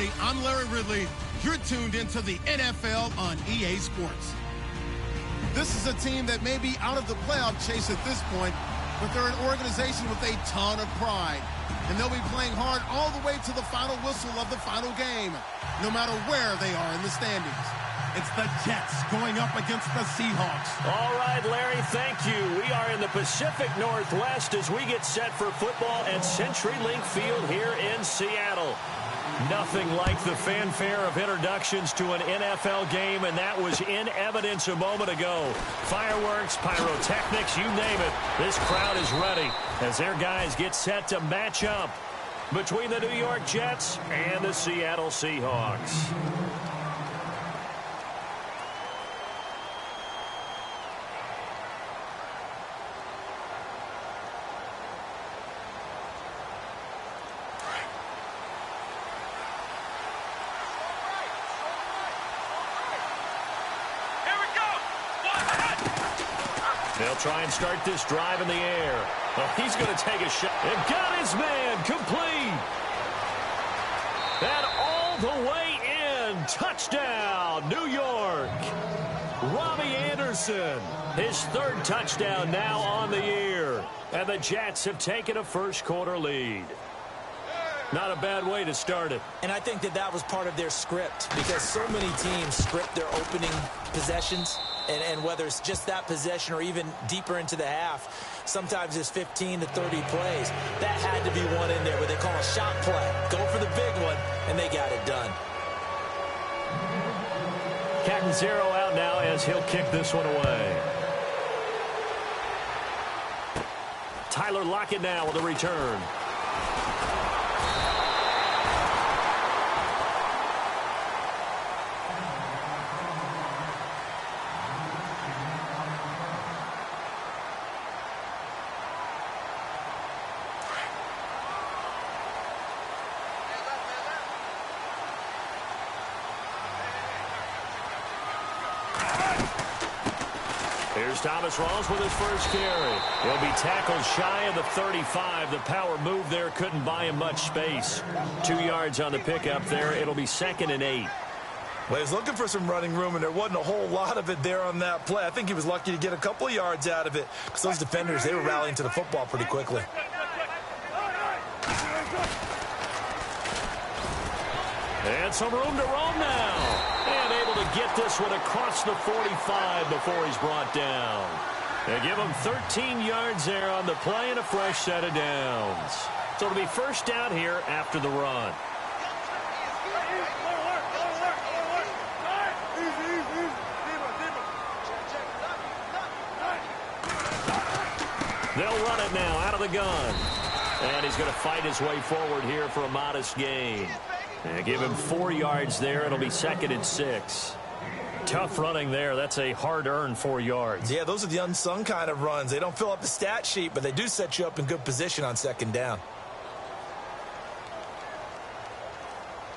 everybody. I'm Larry Ridley. You're tuned into the NFL on EA Sports. This is a team that may be out of the playoff chase at this point, but they're an organization with a ton of pride. And they'll be playing hard all the way to the final whistle of the final game, no matter where they are in the standings. It's the Jets going up against the Seahawks. All right, Larry, thank you. We are in the Pacific Northwest as we get set for football at CenturyLink Field here in Seattle. Nothing like the fanfare of introductions to an NFL game, and that was in evidence a moment ago. Fireworks, pyrotechnics, you name it. This crowd is ready as their guys get set to match up between the New York Jets and the Seattle Seahawks. They'll try and start this drive in the air. Oh, he's going to take a shot. And got his man complete. And all the way in. Touchdown, New York. Robbie Anderson, his third touchdown now on the year. And the Jets have taken a first-quarter lead. Not a bad way to start it. And I think that was part of their script, because so many teams script their opening possessions. And whether it's just that possession or even deeper into the half, sometimes it's 15 to 30 plays. That had to be one in there where they call a shot play. Go for the big one, and they got it done. Catanzaro out now as he'll kick this one away. Tyler Lockett now with a return. Here's Thomas Rawls with his first carry. He'll be tackled shy of the 35. The power move there couldn't buy him much space. 2 yards on the pickup there. It'll be 2nd and 8. Well, he was looking for some running room, and there wasn't a whole lot of it there on that play. I think he was lucky to get a couple of yards out of it, because those defenders, they were rallying to the football pretty quickly. And some room to roam now. And able to get this one across the 45 before he's brought down. They give him 13 yards there on the play and a fresh set of downs. So it'll be first down here after the run. They'll run it now out of the gun. And he's going to fight his way forward here for a modest gain. And give him 4 yards there. It'll be 2nd and 6. Tough running there. That's a hard-earned 4 yards. Yeah, those are the unsung kind of runs. They don't fill up the stat sheet, but they do set you up in good position on 2nd down.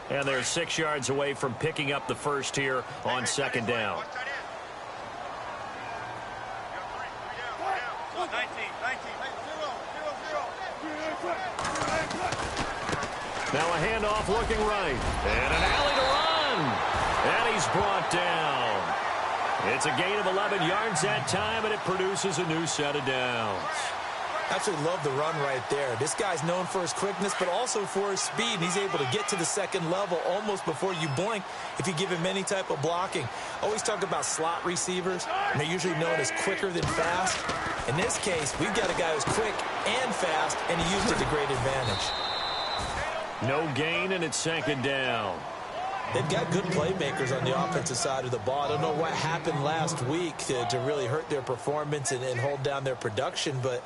And they're 6 yards away from picking up the first here on 2nd down. Now a handoff looking right. And an alley to run. And he's brought down. It's a gain of 11 yards that time, and it produces a new set of downs. Absolutely love the run right there. This guy's known for his quickness, but also for his speed. He's able to get to the 2nd level almost before you blink if you give him any type of blocking. Always talk about slot receivers, and they're usually known as quicker than fast. In this case, we've got a guy who's quick and fast, and he used it to great advantage. No gain, and it's 2nd down. They've got good playmakers on the offensive side of the ball. I don't know what happened last week to really hurt their performance and hold down their production, but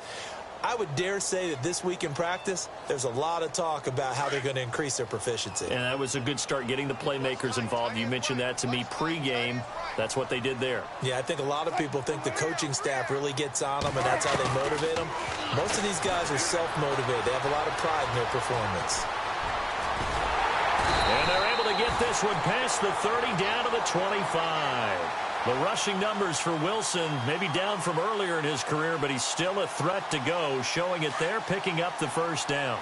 I would dare say that this week in practice, there's a lot of talk about how they're going to increase their proficiency. And that was a good start, getting the playmakers involved. You mentioned that to me pregame. That's what they did there. Yeah, I think a lot of people think the coaching staff really gets on them, and that's how they motivate them. Most of these guys are self-motivated. They have a lot of pride in their performance. And they're able to get this one past the 30 down to the 25. The rushing numbers for Wilson maybe down from earlier in his career, but he's still a threat to go, showing it there, picking up the first down.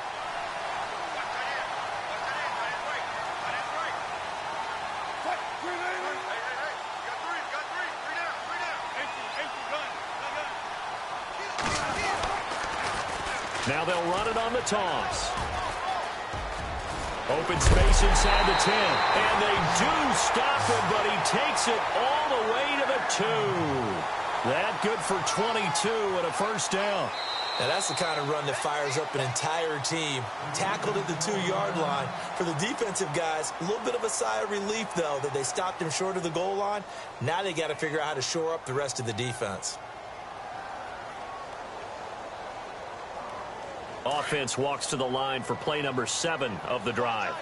Now they'll run it on the toss. Open space inside the 10. And they do stop him, but he takes it all the way to the 2. That good for 22 and a first down. Now, that's the kind of run that fires up an entire team. Tackled at the 2-yard line. For the defensive guys, a little bit of a sigh of relief, though, that they stopped him short of the goal line. Now they got to figure out how to shore up the rest of the defense. Offense walks to the line for play number 7 of the drive.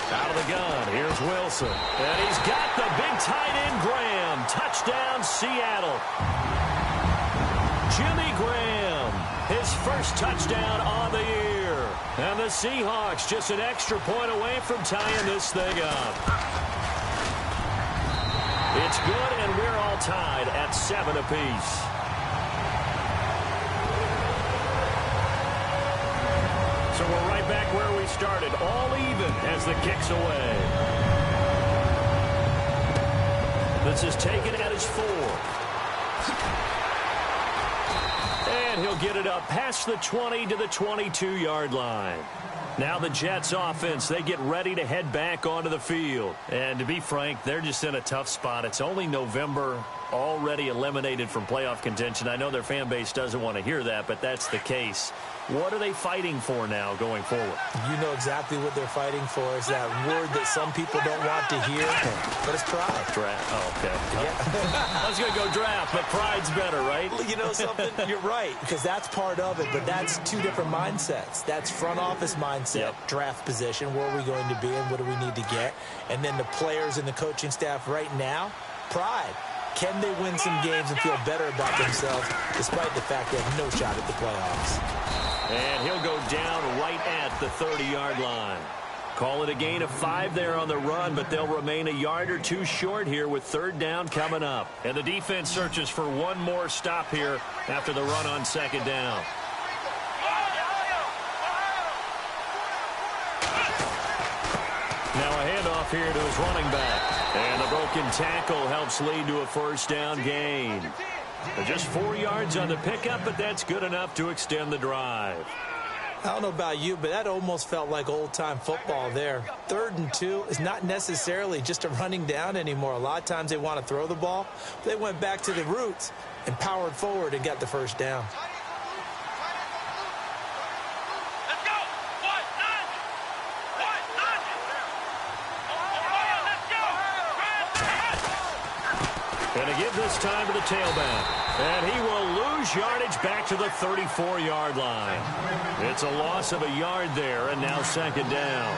Out of the gun, here's Wilson. And he's got the big tight end, Graham. Touchdown, Seattle. Jimmy Graham, his first touchdown on the year. And the Seahawks just an extra point away from tying this thing up. It's good, and we're all tied at 7 apiece. So we're right back where we started, all even as the kick's away. This is taken at his 4. And he'll get it up past the 20 to the 22-yard line. Now the Jets offense, they get ready to head back onto the field. And to be frank, they're just in a tough spot. It's only November, already eliminated from playoff contention. I know their fan base doesn't want to hear that, but that's the case. What are they fighting for now going forward? You know exactly what they're fighting for. Is that word that some people don't want to hear, but it's pride. Draft. Oh, okay. Yeah. I was going to go draft, but pride's better, right? You know something? You're right, because that's part of it, but that's 2 different mindsets. That's front office mindset, draft position, where are we going to be and what do we need to get? And then the players and the coaching staff right now, pride. Can they win some games and feel better about themselves despite the fact they have no shot at the playoffs? And he'll go down right at the 30-yard line. Call it a gain of 5 there on the run, but they'll remain a yard or 2 short here with 3rd down coming up. And the defense searches for one more stop here after the run on 2nd down. Now a handoff here to his running back. And the broken tackle helps lead to a 1st down gain. Just 4 yards on the pickup, but that's good enough to extend the drive. I don't know about you, but that almost felt like old-time football there. 3rd and 2 is not necessarily just a running down anymore. A lot of times they want to throw the ball. They went back to the roots and powered forward and got the 1st down. And to give this time to the tailback. And he will lose yardage back to the 34-yard line. It's a loss of a yard there, and now 2nd down.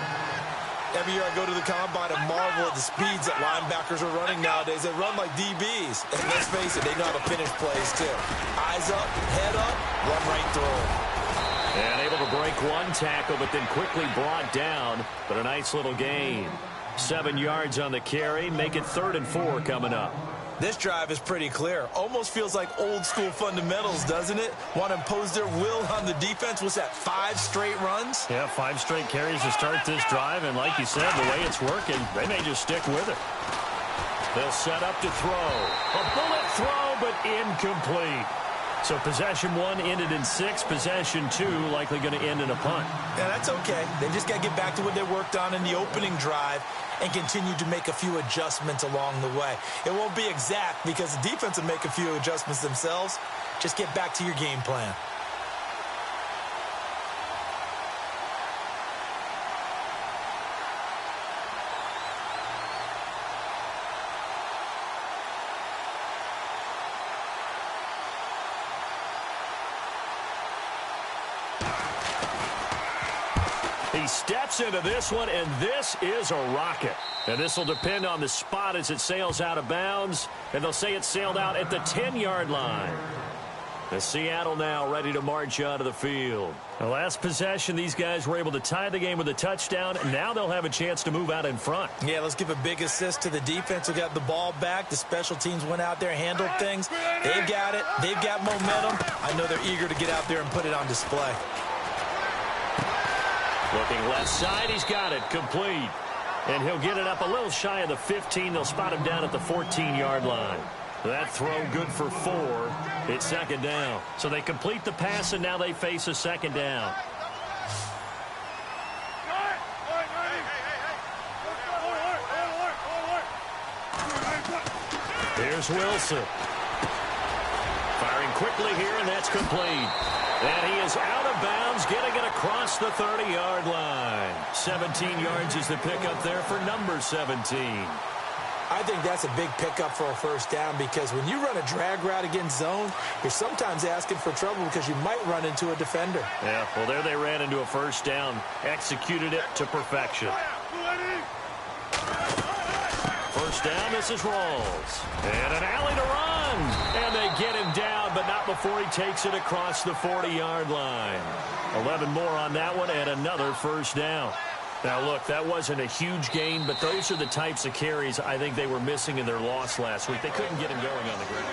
Every year I go to the combine and marvel at the speeds that linebackers are running nowadays. They run like DBs. And let's face it, they know how to finish plays, too. Eyes up, head up, run right through it. And able to break one tackle, but then quickly brought down. But a nice little gain. 7 yards on the carry. Make it 3rd and 4 coming up. This drive is pretty clear. Almost feels like old-school fundamentals, doesn't it? Want to impose their will on the defense. Was that 5 straight runs? Yeah, 5 straight carries to start this drive. And like you said, the way it's working, they may just stick with it. They'll set up to throw. A bullet throw, but incomplete. So possession 1 ended in 6. Possession 2 likely going to end in a punt. Yeah, that's okay. They just got to get back to what they worked on in the opening drive and continue to make a few adjustments along the way. It won't be exact because the defense will make a few adjustments themselves. Just get back to your game plan. He steps into this one, and this is a rocket. And this will depend on the spot as it sails out of bounds. And they'll say it sailed out at the 10-yard line. The Seattle now ready to march onto the field. The last possession, these guys were able to tie the game with a touchdown. And now they'll have a chance to move out in front. Yeah, let's give a big assist to the defense who got the ball back. The special teams went out there, handled things. They've got it. They've got momentum. I know they're eager to get out there and put it on display. Looking left side, he's got it, complete. And he'll get it up a little shy of the 15. They'll spot him down at the 14-yard line. That throw good for 4. It's second down. So they complete the pass, and now they face a second down. Here's Wilson. Firing quickly here, and that's complete. And he is out of bounds, getting it across the 30-yard line. 17 yards is the pickup there for number 17. I think that's a big pickup for a first down, because when you run a drag route against zone, you're sometimes asking for trouble because you might run into a defender. Yeah, well, there they ran into a first down, executed it to perfection. First down, this is Rawls. And an alley to run. And they get him down, but not before he takes it across the 40-yard line. 11 more on that one, and another first down. Now, look, that wasn't a huge gain, but those are the types of carries I think they were missing in their loss last week. They couldn't get him going on the ground.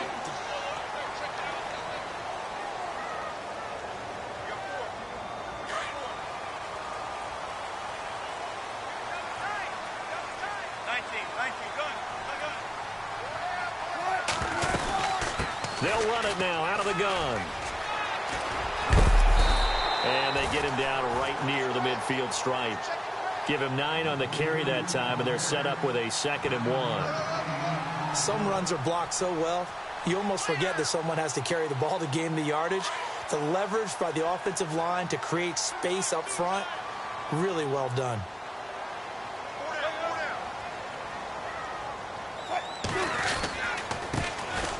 They'll run it now out of the gun. And they get him down right near the midfield stripe. Give him 9 on the carry that time, and they're set up with a 2nd and 1. Some runs are blocked so well, you almost forget that someone has to carry the ball to gain the yardage. The leverage by the offensive line to create space up front, really well done.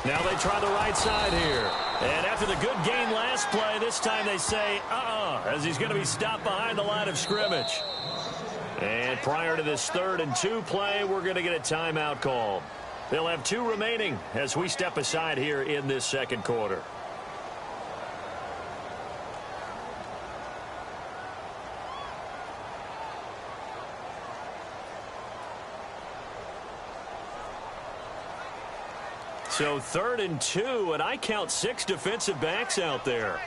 Now they try the right side here. And after the good gain last play, this time they say, as he's going to be stopped behind the line of scrimmage. And prior to this 3rd and 2 play, we're going to get a timeout call. They'll have 2 remaining as we step aside here in this second quarter. So 3rd and 2, and I count 6 defensive backs out there.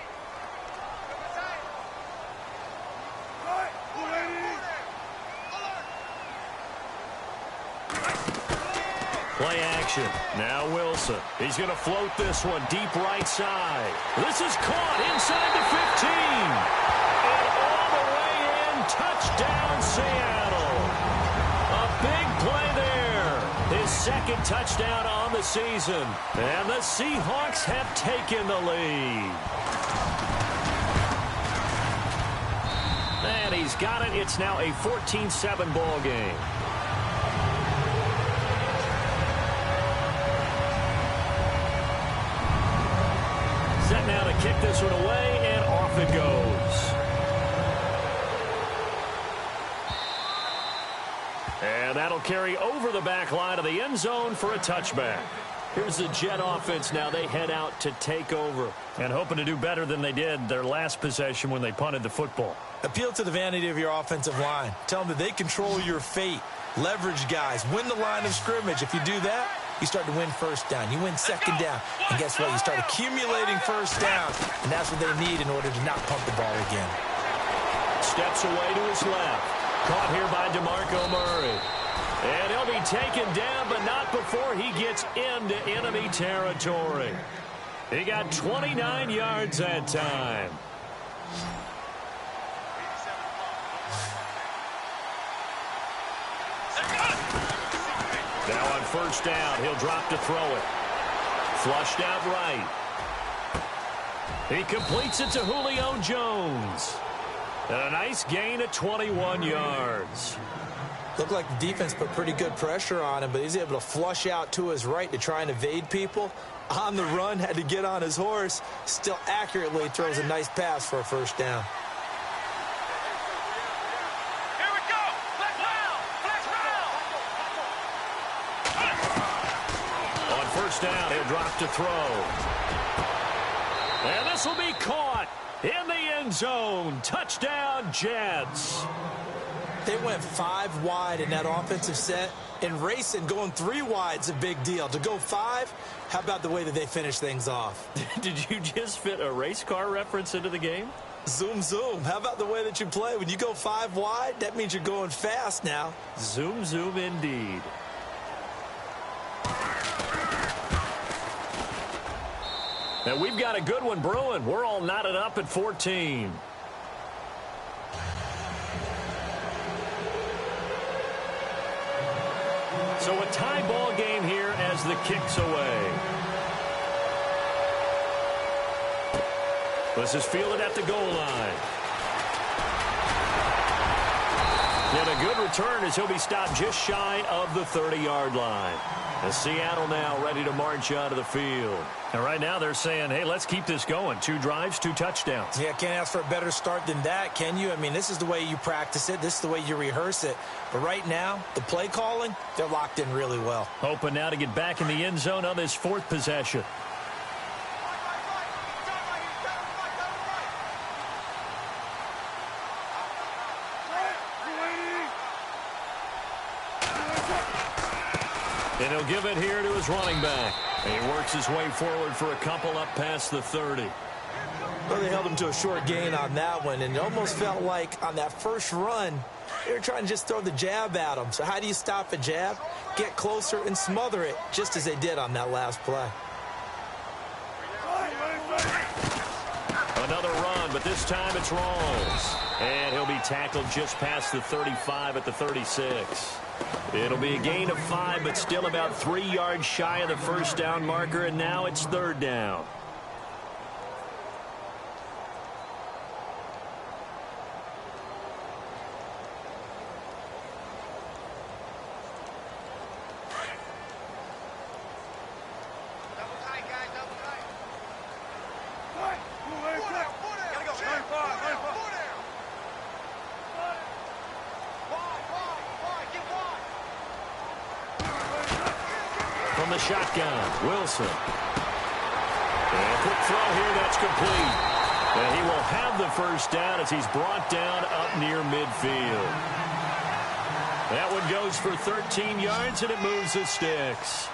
Play action. Now Wilson. He's going to float this one deep right side. This is caught inside the 15. And all the way in. Touchdown, Seattle. A big play there. His 2nd touchdown on the season. And the Seahawks have taken the lead. And he's got it. It's now a 14-7 ball game. Set now to kick this one away, and off it goes. And that'll carry over the back line of the end zone for a touchback. Here's the Jet offense now. They head out to take over and hoping to do better than they did their last possession when they punted the football. Appeal to the vanity of your offensive line. Tell them that they control your fate. Leverage guys. Win the line of scrimmage. If you do that, you start to win first down. You win second down. And guess what? You start accumulating first down. And that's what they need in order to not pump the ball again. Steps away to his left. Caught here by DeMarco Murray. And he'll be taken down, but not before he gets into enemy territory. He got 29 yards that time. Now on first down, he'll drop to throw it. Flushed out right. He completes it to Julio Jones. And a nice gain of 21 yards. Looked like the defense put pretty good pressure on him, but he's able to flush out to his right to try and evade people. On the run, had to get on his horse. Still accurately throws a nice pass for a first down. Here we go. Flex round. On first down, he'll drop to throw. And this will be caught in the end zone. Touchdown, Jets. They went 5 wide in that offensive set, and racing going 3 wide is a big deal. To go 5, how about the way that they finish things off? Did you just fit a race car reference into the game? Zoom, zoom. How about the way that you play? When you go 5 wide, that means you're going fast now. Zoom, zoom indeed. And we've got a good one brewing. We're all knotted up at 14. So a tie ball game here as the kick's away. This is fielded at the goal line. And a good return as he'll be stopped just shy of the 30-yard line. And Seattle now ready to march out of the field. And right now they're saying, hey, let's keep this going. 2 drives, 2 touchdowns. Yeah, can't ask for a better start than that, can you? I mean, this is the way you practice it. This is the way you rehearse it. But right now, the play calling, they're locked in really well. Hoping now to get back in the end zone on this 4th possession. And he'll give it here to his running back. And he works his way forward for a couple up past the 30. Well, they held him to a short gain on that one, and it almost felt like on that first run, they were trying to just throw the jab at him. So how do you stop a jab? Get closer and smother it, just as they did on that last play. Another run, but this time it's Rawls. And he'll be tackled just past the 35 at the 36. It'll be a gain of 5, but still about 3 yards shy of the first down marker, and now it's 3rd down. From the shotgun, Wilson. And a quick throw here, that's complete. And he will have the first down as he's brought down up near midfield. That one goes for 13 yards, and it moves the sticks.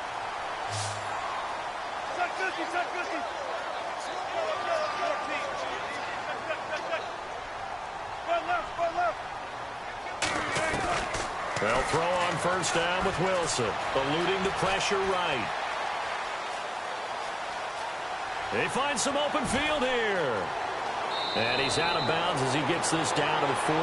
They'll throw on first down with Wilson, eluding the pressure right. They find some open field here. And he's out of bounds as he gets this down to the 45.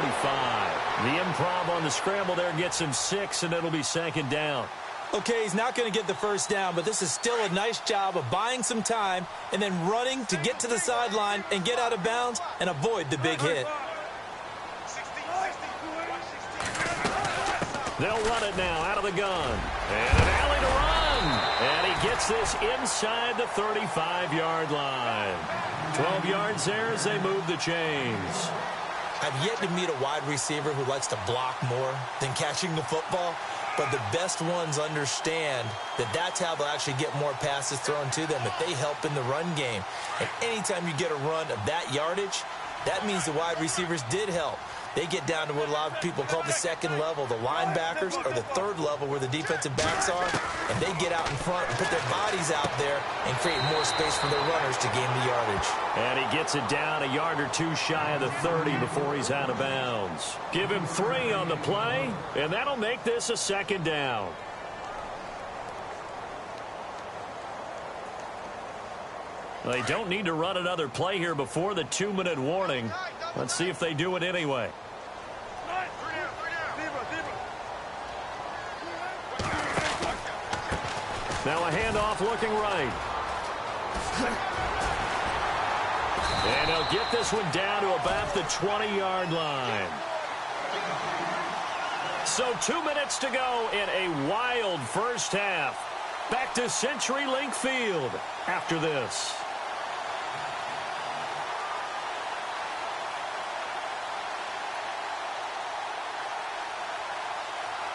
The improv on the scramble there gets him 6, and it'll be 2nd down. Okay, he's not going to get the first down, but this is still a nice job of buying some time and then running to get to the sideline and get out of bounds and avoid the big hit. They'll run it now out of the gun. And an alley to run. And he gets this inside the 35-yard line. 12 yards there as they move the chains. I've yet to meet a wide receiver who likes to block more than catching the football, but the best ones understand that that's how they'll actually get more passes thrown to them if they help in the run game. And anytime you get a run of that yardage, that means the wide receivers did help. They get down to what a lot of people call the 2nd level, the linebackers, or the 3rd level where the defensive backs are, and they get out in front and put their bodies out there and create more space for their runners to gain the yardage. And he gets it down a yard or 2 shy of the 30 before he's out of bounds. Give him 3 on the play, and that'll make this a 2nd down. They don't need to run another play here before the 2-minute warning. Let's see if they do it anyway. Now a handoff looking right. And he'll get this one down to about the 20-yard line. So 2 minutes to go in a wild first half. Back to CenturyLink Field after this.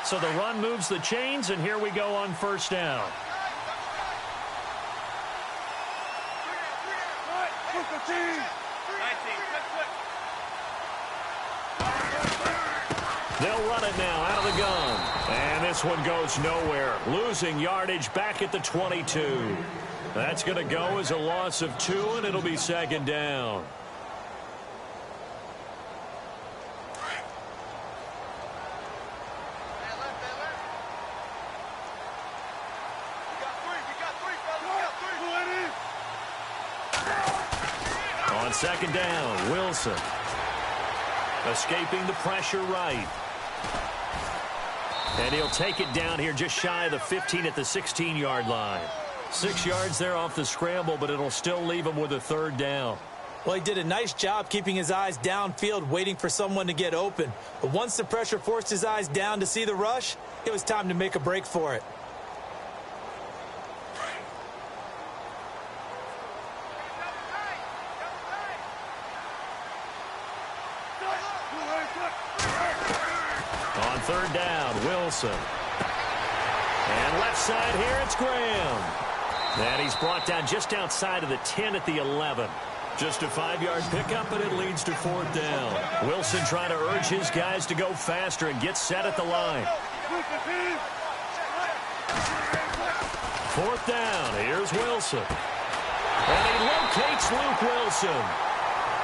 So the run moves the chains, and here we go on first down. They'll run it now out of the gun. And this one goes nowhere. Losing yardage back at the 22. That's going to go as a loss of 2, and it'll be 2nd down. second down, Wilson. Escaping the pressure right. And he'll take it down here just shy of the 15 at the 16-yard line. 6 yards there off the scramble, but it'll still leave him with a third down. Well, he did a nice job keeping his eyes downfield, waiting for someone to get open. But once the pressure forced his eyes down to see the rush, it was time to make a break for it. On third down, Wilson. And left side here, it's Graham. And he's brought down just outside of the 10 at the 11. Just a 5-yard pickup, and it leads to fourth down. Wilson trying to urge his guys to go faster and get set at the line. Fourth down, here's Wilson. And he locates Luke Wilson.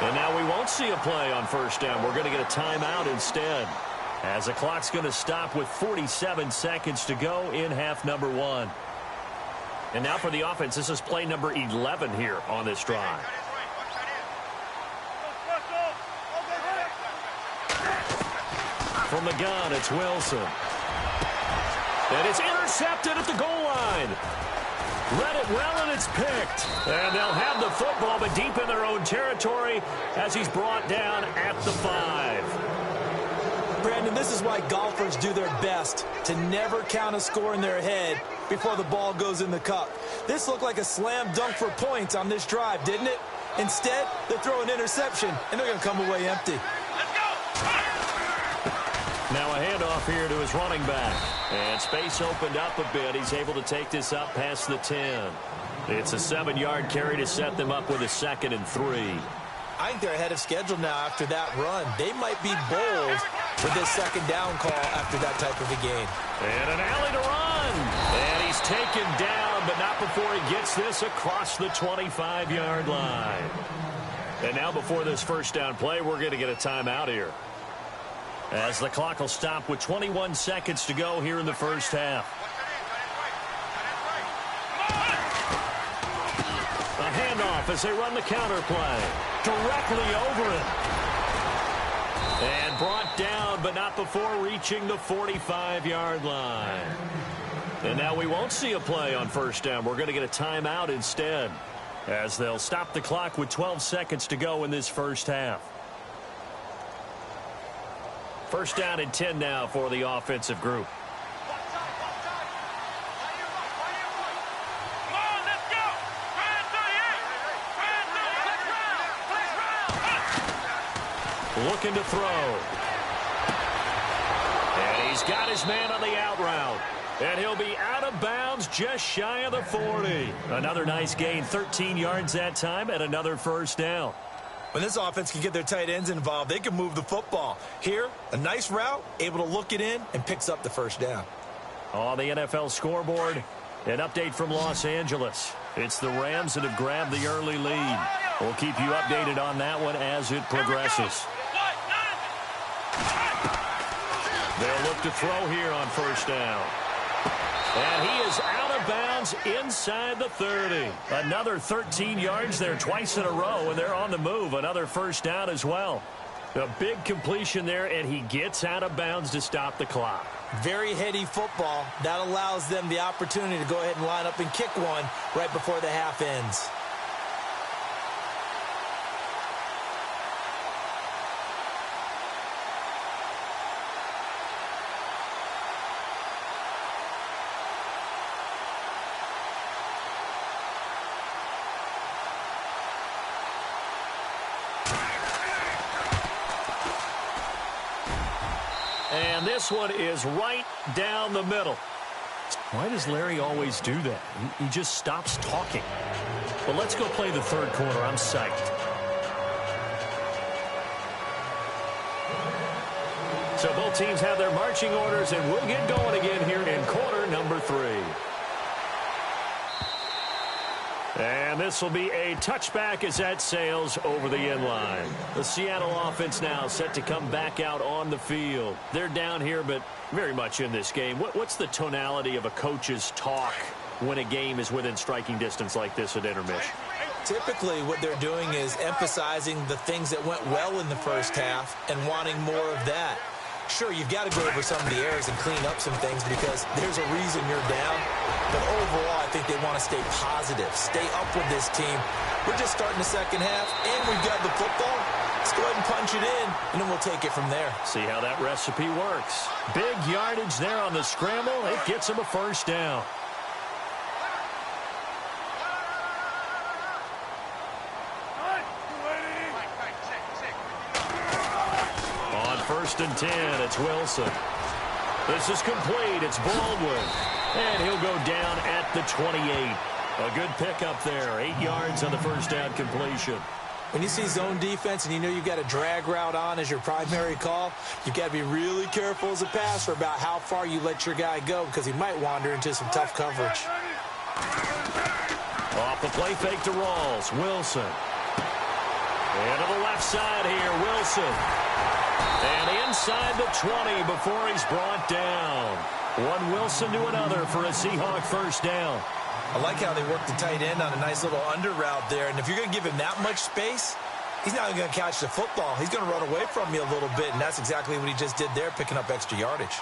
And now we won't see a play on first down. We're going to get a timeout instead, as the clock's going to stop with 47 seconds to go in half number 1. And now for the offense, this is play number 11 here on this drive. From the gun, it's Wilson. And it's intercepted at the goal line. Read it well, and it's picked. And they'll have the football, but deep in their own territory as he's brought down at the 5. Brandon, this is why golfers do their best to never count a score in their head before the ball goes in the cup. This looked like a slam dunk for points on this drive, didn't it? Instead, they throw an interception, and they're going to come away empty. Now a handoff here to his running back. And space opened up a bit. He's able to take this up past the 10. It's a 7-yard carry to set them up with a 2nd and 3. I think they're ahead of schedule now after that run. They might be bold with this second down call after that type of a game. And an alley to run. And he's taken down, but not before he gets this across the 25-yard line. And now before this first down play, we're going to get a timeout here, as the clock will stop with 21 seconds to go here in the first half. A handoff as they run the counter play. Directly over it. And brought down, but not before reaching the 45-yard line. And now we won't see a play on first down. We're going to get a timeout instead, as they'll stop the clock with 12 seconds to go in this first half. First down and 10 now for the offensive group. Looking to throw. And he's got his man on the out route. And he'll be out of bounds just shy of the 40. Another nice gain, 13 yards that time, and another first down. When this offense can get their tight ends involved, they can move the football. Here, a nice route, able to look it in, and picks up the first down. On the NFL scoreboard, an update from Los Angeles. It's the Rams that have grabbed the early lead. We'll keep you updated on that one as it progresses. They'll look to throw here on first down. And he is out of bounds inside the 30. Another 13 yards there twice in a row, and they're on the move. Another first down as well. A big completion there, and he gets out of bounds to stop the clock. Very heady football. That allows them the opportunity to go ahead and line up and kick one right before the half ends. And this one is right down the middle. Why does Larry always do that? He just stops talking. But let's go play the third quarter. I'm psyched. So both teams have their marching orders, and we'll get going again here in quarter number 3. And this will be a touchback as that sails over the end line. The Seattle offense now set to come back out on the field. They're down here, but very much in this game. What's the tonality of a coach's talk when a game is within striking distance like this at intermission? Typically, what they're doing is emphasizing the things that went well in the first half and wanting more of that. Sure, you've got to go over some of the errors and clean up some things because there's a reason you're down. But overall, I think they want to stay positive, stay up with this team. We're just starting the second half, and we've got the football. Let's go ahead and punch it in, and then we'll take it from there. See how that recipe works. Big yardage there on the scramble. It gets them a first down. On 1st and 10, it's Wilson. This is complete. It's Baldwin. And he'll go down at the 28. A good pickup there. 8 yards on the first down completion. When you see zone defense and you know you've got a drag route on as your primary call, you've got to be really careful as a passer about how far you let your guy go because he might wander into some tough coverage. Off the play fake to Rawls. Wilson. And to the left side here, Wilson. And inside the 20 before he's brought down. One Wilson to another for a Seahawk first down. I like how they work the tight end on a nice little under route there. And if you're going to give him that much space, he's not going to catch the football. He's going to run away from you a little bit, and that's exactly what he just did there, picking up extra yardage.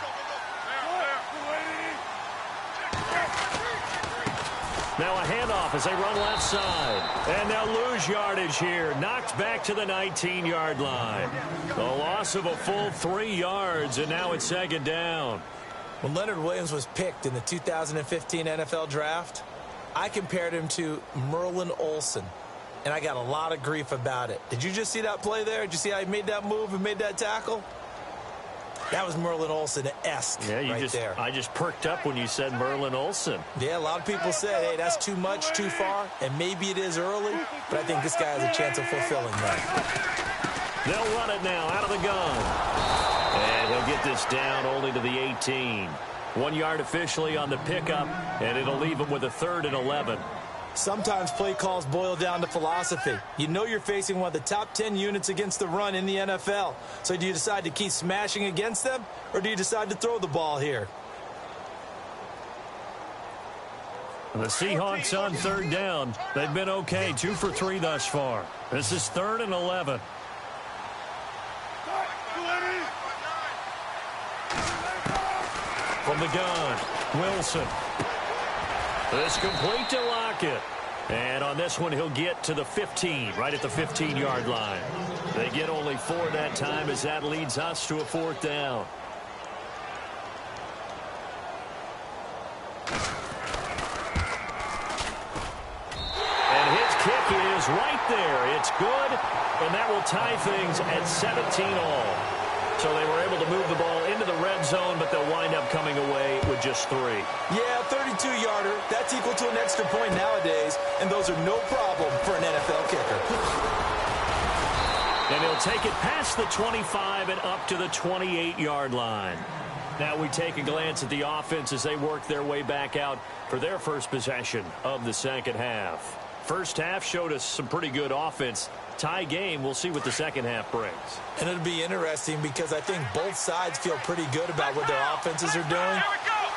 Now a handoff as they run left side. And they'll lose yardage here. Knocked back to the 19-yard line. A loss of a full 3 yards, and now it's second down. When Leonard Williams was picked in the 2015 NFL Draft, I compared him to Merlin Olsen, and I got a lot of grief about it. Did you just see that play there? Did you see how he made that move and made that tackle? That was Merlin Olsen-esque there. I just perked up when you said Merlin Olsen. Yeah, a lot of people said, hey, that's too much, too far, and maybe it is early, but I think this guy has a chance of fulfilling that. They'll run it now out of the gun. And he'll get this down only to the 18. 1 yard officially on the pickup, and it'll leave him with a 3rd and 11. Sometimes play calls boil down to philosophy. You know you're facing one of the top 10 units against the run in the NFL. So do you decide to keep smashing against them, or do you decide to throw the ball here? The Seahawks on 3rd down. They've been okay, 2 for 3 thus far. This is 3rd and 11. From the gun, Wilson. This complete to Lockett. And on this one, he'll get to the 15, right at the 15-yard line. They get only 4 that time as that leads us to a 4th down. And his kick is right there. It's good, and that will tie things at 17 all. So they were able to move the ball into the red zone, but they'll wind up coming away with just 3. Yeah, 32-yarder. That's equal to an extra point nowadays, and those are no problem for an NFL kicker. And he'll take it past the 25 and up to the 28-yard line. Now we take a glance at the offense as they work their way back out for their first possession of the second half. First half showed us some pretty good offense. Tie game, we'll see what the second half brings. And it'll be interesting because I think both sides feel pretty good about what their offenses are doing.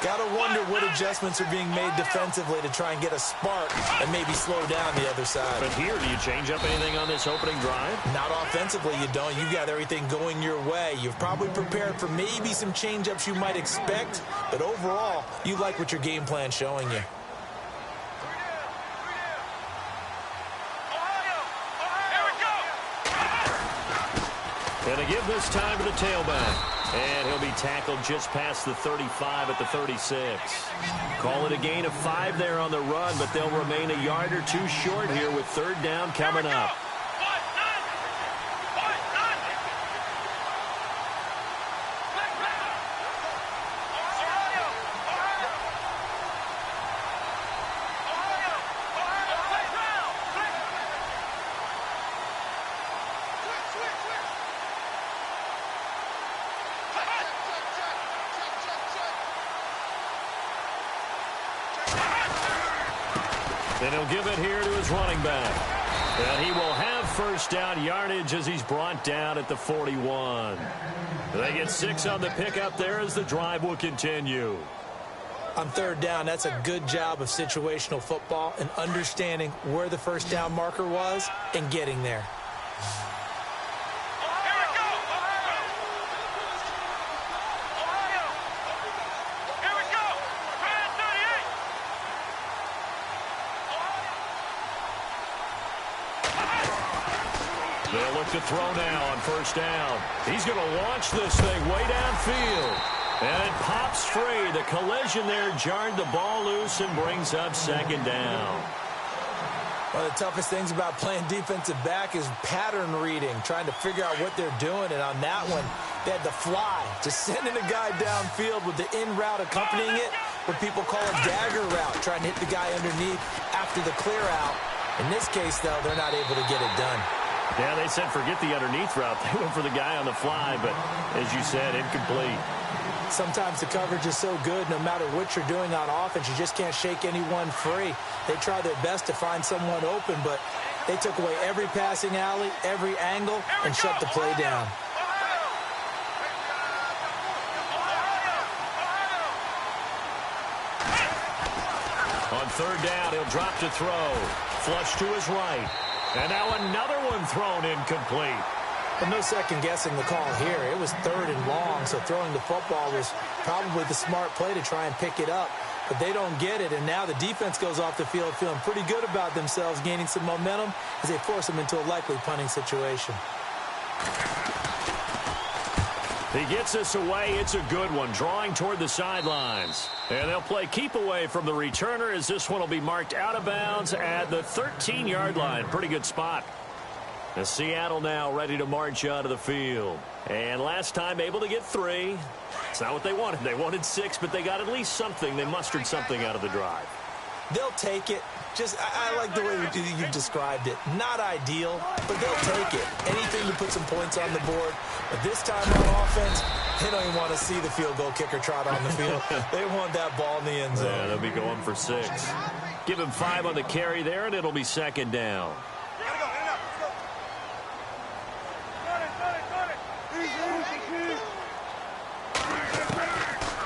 Got to wonder what adjustments are being made defensively to try and get a spark and maybe slow down the other side. But here, do you change up anything on this opening drive? Not offensively, you don't. You got everything going your way. You've probably prepared for maybe some change-ups you might expect, but overall, you like what your game plan's showing you. And they give this time to the tailback. And he'll be tackled just past the 35 at the 36. Call it a gain of 5 there on the run, but they'll remain a yard or 2 short here with 3rd down coming up. And he'll give it here to his running back. And he will have first down yardage as he's brought down at the 41. They get 6 on the pickup there as the drive will continue. On third down, that's a good job of situational football and understanding where the first down marker was and getting there. They'll look to throw now on first down. He's going to launch this thing way downfield. And it pops free. The collision there jarred the ball loose and brings up second down. One of the toughest things about playing defensive back is pattern reading, trying to figure out what they're doing. And on that one, they had to fly, just sending a guy downfield with the in route accompanying it, what people call a dagger route, trying to hit the guy underneath after the clear out. In this case, though, they're not able to get it done. Yeah, they said forget the underneath route. They went for the guy on the fly, but as you said, incomplete. Sometimes the coverage is so good, no matter what you're doing on offense, you just can't shake anyone free. They try their best to find someone open, but they took away every passing alley, every angle, and shut the play down. On third down, he'll drop to throw. Flush to his right. And now another one thrown incomplete. But no second-guessing the call here. It was third and long, so throwing the football was probably the smart play to try and pick it up. But they don't get it, and now the defense goes off the field feeling pretty good about themselves, gaining some momentum as they force them into a likely punting situation. He gets this away. It's a good one, drawing toward the sidelines. And they'll play keep away from the returner as this one will be marked out of bounds at the 13-yard line. Pretty good spot. The Seattle now ready to march out of the field. And last time able to get 3. It's not what they wanted. They wanted 6, but they got at least something. They mustered something out of the drive. They'll take it. I like the way you described it. Not ideal, but they'll take it. Anything to put some points on the board. But this time on offense, they don't even want to see the field goal kicker trot on the field. They want that ball in the end zone. Yeah, they'll be going for 6. Give him 5 on the carry there, and it'll be second down.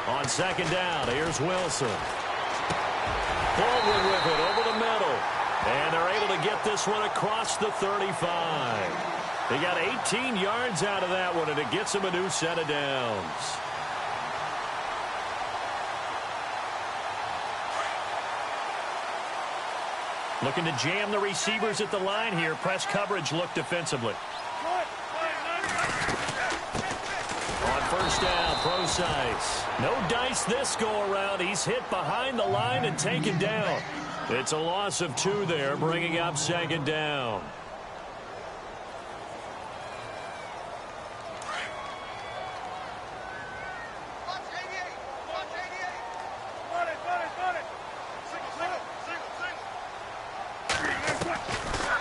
On second down, here's Wilson. Baldwin with it over the middle. And they're able to get this one across the 35. They got 18 yards out of that one, and it gets them a new set of downs. Looking to jam the receivers at the line here. Press coverage look defensively. On first down, Procise. No dice this go-around. He's hit behind the line and taken down. It's a loss of 2 there, bringing up second down.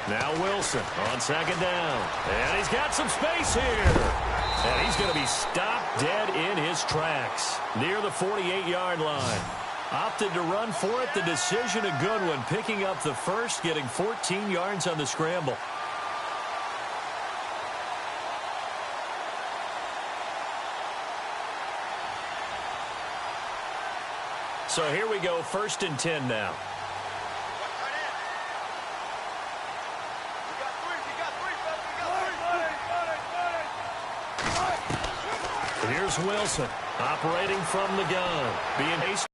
Now Wilson on second down. And he's got some space here. And he's going to be stopped dead in his tracks near the 48-yard line. Opted to run for it. The decision a good one. Picking up the first, getting 14 yards on the scramble. So here we go, 1st and 10 now. Here's Wilson operating from the gun. Being faced